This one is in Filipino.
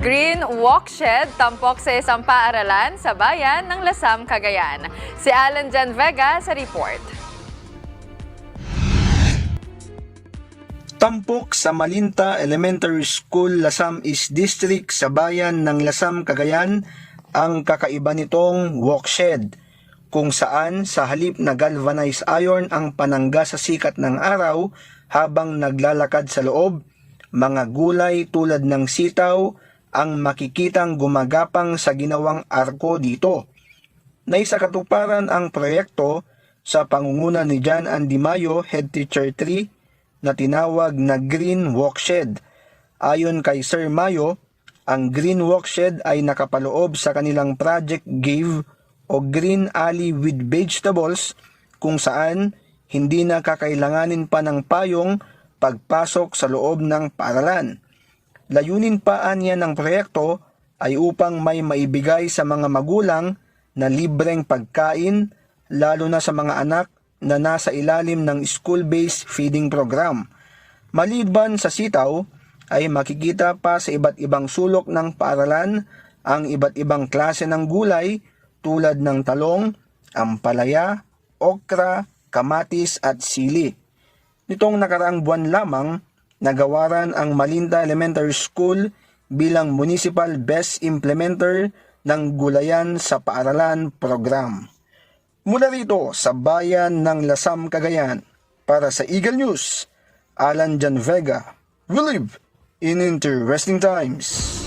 Green Walkshed tampok sa isang paaralan sa bayan ng Lasam, Cagayan. Si Alan Jan Vega sa report. Tampok sa Malinta Elementary School, Lasam East District sa bayan ng Lasam, Cagayan ang kakaiba nitong walkshed, kung saan sa halip na galvanized iron ang panangga sa sikat ng araw habang naglalakad sa loob, mga gulay tulad ng sitaw ang makikitang gumagapang sa ginawang arko dito. Naisakatuparan ang proyekto sa pangunguna ni John Andy Mayo, Head Teacher 3, na tinawag na Green Walkshed. Ayon kay Sir Mayo, ang Green Walkshed ay nakapaloob sa kanilang Project Give o Green Alley with Vegetables, kung saan hindi na kakailanganin pa ng payong pagpasok sa loob ng paaralan. Layunin pa niya ng proyekto ay upang may maibigay sa mga magulang na libreng pagkain, lalo na sa mga anak na nasa ilalim ng school-based feeding program. Maliban sa sitaw, ay makikita pa sa iba't ibang sulok ng paaralan ang iba't ibang klase ng gulay tulad ng talong, ampalaya, okra, kamatis at sili. Nitong nakaraang buwan lamang, nagawaran ang Malinta Elementary School bilang Municipal Best Implementer ng Gulayan sa Paaralan Program. Mula rito sa bayan ng Lasam, Cagayan, para sa Eagle News, Alan Jan Vega. We live in interesting times.